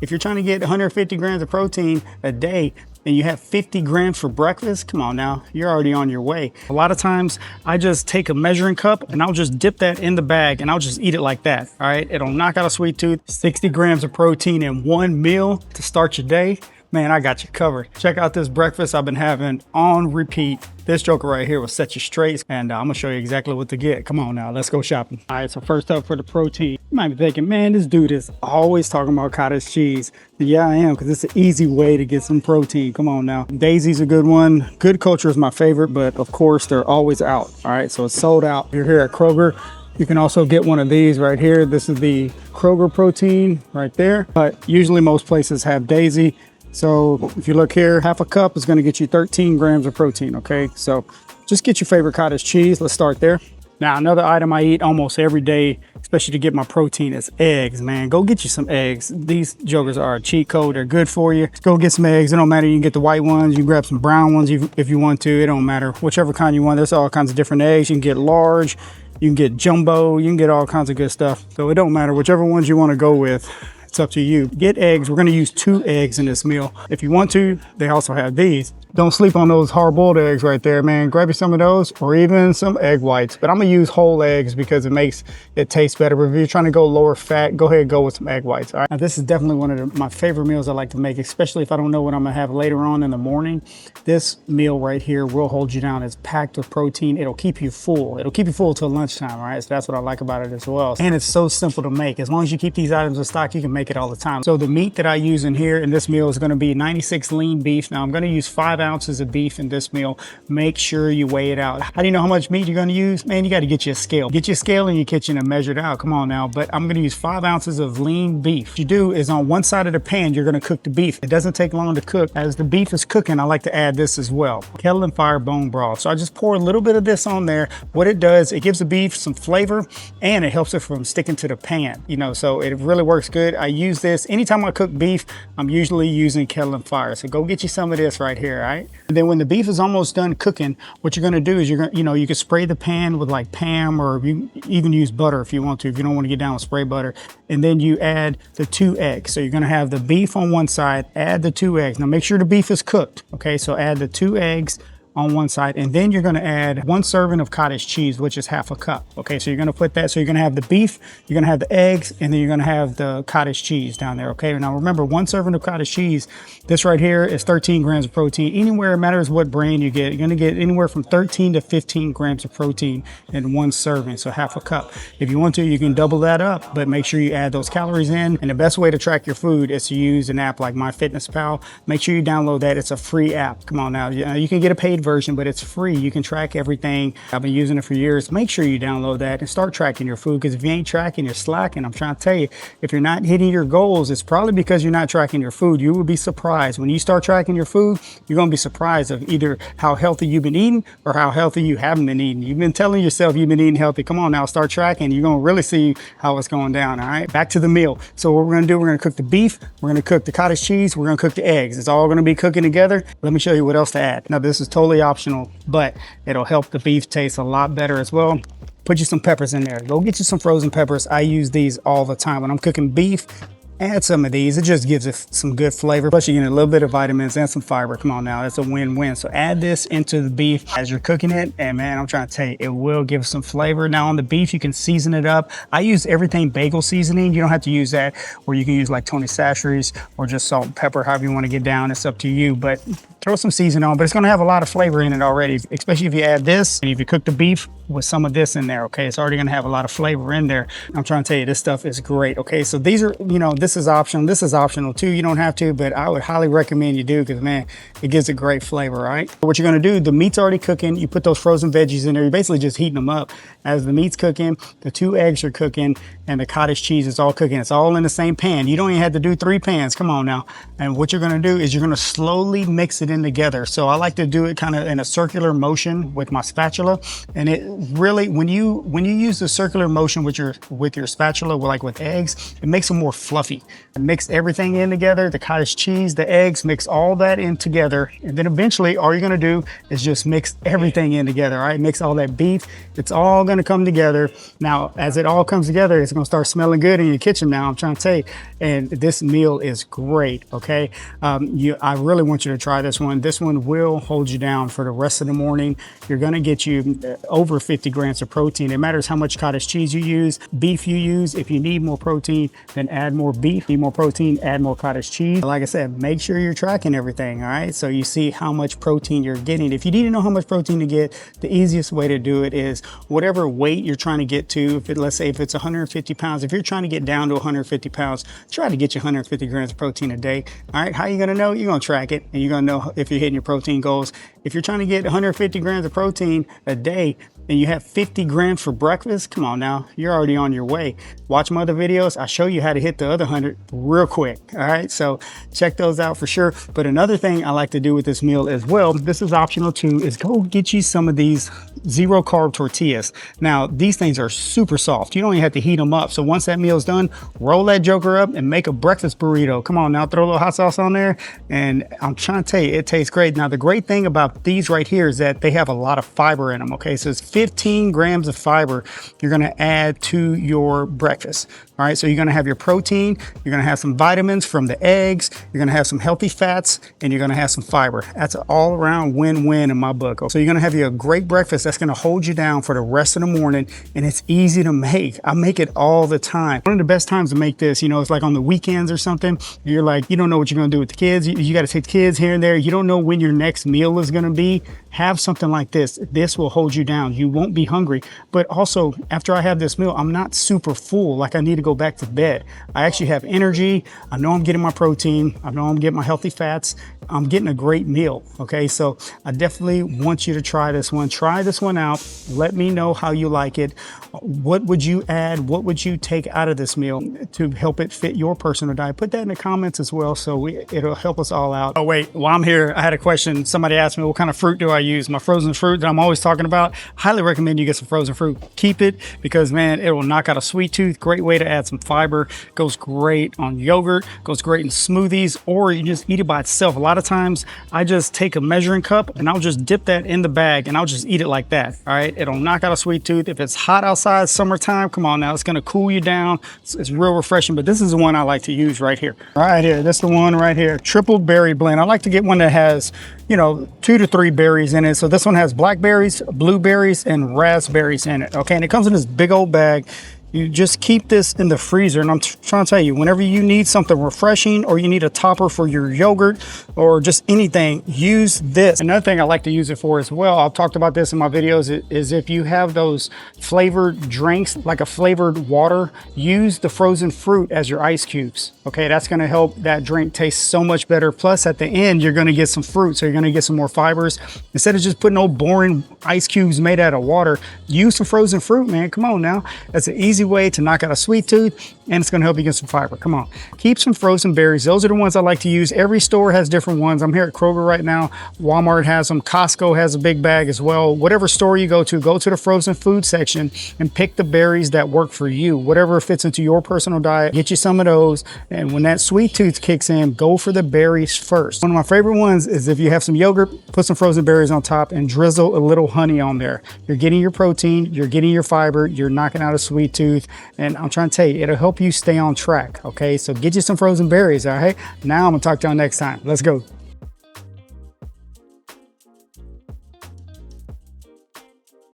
If you're trying to get 150 grams of protein a day and you have 50 grams for breakfast, come on now, you're already on your way. A lot of times I just take a measuring cup and I'll just dip that in the bag and I'll just eat it like that. All right, it'll knock out a sweet tooth. 60 grams of protein in one meal to start your day. Man, I got you covered. Check out this breakfast I've been having on repeat. This joker right here will set you straight, and I'm gonna show you exactly what to get. Come on now, let's go shopping. All right, so first up for the protein. You might be thinking, man, this dude is always talking about cottage cheese. Yeah, I am, because it's an easy way to get some protein. Come on now. Daisy's a good one. Good Culture is my favorite, but of course, they're always out. All right, so it's sold out. If you're here at Kroger, you can also get one of these right here. This is the Kroger protein right there, but usually most places have Daisy. So if you look here, half a cup is going to get you 13 grams of protein. Okay, so just get your favorite cottage cheese. Let's start there. Now, another item I eat almost every day, especially to get my protein, is eggs. Man, go get you some eggs. These jokers are a cheat code. They're good for you. Go get some eggs. It don't matter. You can get the white ones. You can grab some brown ones if you want to. It don't matter. Whichever kind you want. There's all kinds of different eggs. You can get large. You can get jumbo. You can get all kinds of good stuff. So it don't matter. Whichever ones you want to go with. It's up to you. Get eggs. We're going to use 2 eggs in this meal. If you want to, they also have these. Don't sleep on those hard-boiled eggs right there, man. Grab you some of those or even some egg whites. But I'm going to use whole eggs because it makes it taste better. But if you're trying to go lower fat, go ahead and go with some egg whites. All right. Now, this is definitely one of my favorite meals I like to make, especially if I don't know what I'm going to have later on in the morning. This meal right here will hold you down. It's packed with protein. It'll keep you full. It'll keep you full till lunchtime, all right? So that's what I like about it as well. And it's so simple to make. As long as you keep these items in stock, you can make it all the time. So the meat that I use in here in this meal is going to be 96 lean beef. Now, I'm going to use 5 ounces of beef in this meal. Make sure you weigh it out. How do you know how much meat you're going to use? Man, you got to get you a scale. Get your scale in your kitchen and measure it out. Come on now. But I'm going to use 5 ounces of lean beef. What you do is on one side of the pan, you're going to cook the beef. It doesn't take long to cook. As the beef is cooking, I like to add this as well. Kettle Fire bone broth. So I just pour a little bit of this on there. What it does, it gives the beef some flavor and it helps it from sticking to the pan. You know, so it really works good. I use this anytime I cook beef. I'm usually using Kettle Fire. So go get you some of this right here, all right? And then when the beef is almost done cooking, what you're gonna do is you can spray the pan with like Pam, or you even use butter if you want to, if you don't want to get down with spray butter. And then you add the 2 eggs. So you're gonna have the beef on one side, add the 2 eggs. Now make sure the beef is cooked, okay? So add the 2 eggs on one side, and then you're going to add 1 serving of cottage cheese, which is half a cup. Okay, so you're going to put that, so you're going to have the beef, you're going to have the eggs, and then you're going to have the cottage cheese down there. Okay, now remember, 1 serving of cottage cheese, this right here is 13 grams of protein. Anywhere, it matters what brand you get, you're going to get anywhere from 13 to 15 grams of protein in 1 serving, so half a cup. If you want to, you can double that up, but make sure you add those calories in. And the best way to track your food is to use an app like MyFitnessPal. Make sure you download that. It's a free app. Come on now, you can get a paid version, but it's free. You can track everything. I've been using it for years. Make sure you download that and start tracking your food, because if you ain't tracking, you're slacking. I'm trying to tell you, if you're not hitting your goals, it's probably because you're not tracking your food. You will be surprised. When you start tracking your food, you're going to be surprised of either how healthy you've been eating or how healthy you haven't been eating. You've been telling yourself you've been eating healthy. Come on now, start tracking. You're going to really see how it's going down, all right? Back to the meal. So what we're going to do, we're going to cook the beef, we're going to cook the cottage cheese, we're going to cook the eggs. It's all going to be cooking together. Let me show you what else to add. Now, this is totally optional, but it'll help the beef taste a lot better as well. Put you some peppers in there. Go get you some frozen peppers. I use these all the time when I'm cooking beef. Add some of these. It just gives it some good flavor. Plus, you're getting a little bit of vitamins and some fiber. Come on now, it's a win-win. So add this into the beef as you're cooking it. And man, I'm trying to tell you, it will give some flavor. Now on the beef, you can season it up. I use everything bagel seasoning. You don't have to use that, or you can use like Tony Chachere's or just salt and pepper, however you want to get down. It's up to you, but throw some seasoning on, but it's going to have a lot of flavor in it already, especially if you add this and if you cook the beef with some of this in there. Okay, it's already going to have a lot of flavor in there. I'm trying to tell you, this stuff is great. Okay, so these are, this is optional. This is optional too. You don't have to, but I would highly recommend you do, because man, it gives a great flavor. All right, what you're going to do, the meat's already cooking. You put those frozen veggies in there. You're basically just heating them up. As the meat's cooking, the 2 eggs are cooking, and the cottage cheese is all cooking. It's all in the same pan. You don't even have to do 3 pans. Come on now. And what you're going to do is you're going to slowly mix it in together. So I like to do it kind of in a circular motion with my spatula. And it really, when you use the circular motion with your spatula, like with eggs, it makes them more fluffy. protein. Mix everything in together, the cottage cheese, the eggs, mix all that in together. And then eventually all you're gonna do is just mix everything in together, all right? Mix all that beef, it's all gonna come together. Now, as it all comes together, it's gonna start smelling good in your kitchen now, I'm trying to tell you. And this meal is great, okay? I really want you to try this one. This one will hold you down for the rest of the morning. You're gonna get you over 50 grams of protein. It matters how much cottage cheese you use, beef you use. If you need more protein, then add more beef. Need more protein, add more cottage cheese. Like I said, make sure you're tracking everything, all right? So you see how much protein you're getting. If you need to know how much protein to get, the easiest way to do it is whatever weight you're trying to get to. Let's say if it's 150 pounds, if you're trying to get down to 150 pounds, try to get you 150 grams of protein a day, all right? How are you gonna know? You're gonna track it, and you're gonna know if you're hitting your protein goals. If you're trying to get 150 grams of protein a day, and you have 50 grams for breakfast, come on now, you're already on your way. Watch my other videos. I show you how to hit the other 100 real quick, all right? So check those out for sure. But another thing I like to do with this meal as well, this is optional too, is go get you some of these zero carb tortillas. Now, these things are super soft. You don't even have to heat them up. So once that meal's done, roll that joker up and make a breakfast burrito. Come on now, throw a little hot sauce on there. And I'm trying to tell you, it tastes great. Now, the great thing about these right here is that they have a lot of fiber in them, okay? So it's 15 grams of fiber you're gonna add to your breakfast. All right, so you're gonna have your protein, you're gonna have some vitamins from the eggs, you're gonna have some healthy fats, and you're gonna have some fiber. That's an all around win-win in my book. So you're gonna have you a great breakfast that's gonna hold you down for the rest of the morning, and it's easy to make. I make it all the time. One of the best times to make this, you know, it's like on the weekends or something. You're like, you don't know what you're gonna do with the kids. You gotta take the kids here and there. You don't know when your next meal is gonna be. Have something like this. This will hold you down. You won't be hungry. But also, after I have this meal, I'm not super full, like I need to go back to bed. I actually have energy. I know I'm getting my protein. I know I'm getting my healthy fats. I'm getting a great meal, okay? So I definitely want you to try this one. Try this one out. Let me know how you like it. What would you add? What would you take out of this meal to help it fit your personal diet? Put that in the comments as well, so it'll help us all out. Oh wait, while I'm here, I had a question. Somebody asked me, what kind of fruit do I use? My frozen fruit that I'm always talking about. Highly recommend you get some frozen fruit. Keep it, because man, it will knock out a sweet tooth. Great way to add some fiber. Goes great on yogurt, goes great in smoothies, or you just eat it by itself. A lot of times I just take a measuring cup and I'll just dip that in the bag and I'll just eat it like that. All right, it'll knock out a sweet tooth. If it's hot outside, summertime, come on now, it's gonna cool you down. It's real refreshing, but this is the one I like to use right here. Right here, this is the one right here, triple berry blend. I like to get one that has, you know, 2 to 3 berries in it. So this one has blackberries, blueberries, and raspberries in it. Okay, and it comes in this big old bag. You just keep this in the freezer, and I'm trying to tell you, whenever you need something refreshing or you need a topper for your yogurt or just anything, use this. Another thing I like to use it for as well, I've talked about this in my videos, is if you have those flavored drinks, like a flavored water, use the frozen fruit as your ice cubes. Okay, that's gonna help that drink taste so much better. Plus at the end, you're gonna get some fruit, so you're gonna get some more fibers. Instead of just putting old boring ice cubes made out of water, use some frozen fruit, man. Come on now. That's an easy way to knock out a sweet tooth, and it's going to help you get some fiber. Come on, keep some frozen berries. Those are the ones I like to use. Every store has different ones. I'm here at Kroger right now. Walmart has them. Costco has a big bag as well. Whatever store you go to the frozen food section and pick the berries that work for you. Whatever fits into your personal diet, get you some of those. And when that sweet tooth kicks in, go for the berries first. One of my favorite ones is if you have some yogurt, put some frozen berries on top and drizzle a little honey on there. You're getting your protein, you're getting your fiber, you're knocking out a sweet tooth. And I'm trying to tell you, it'll help you stay on track. Okay, so get you some frozen berries. All right, now I'm gonna talk to y'all next time. Let's go.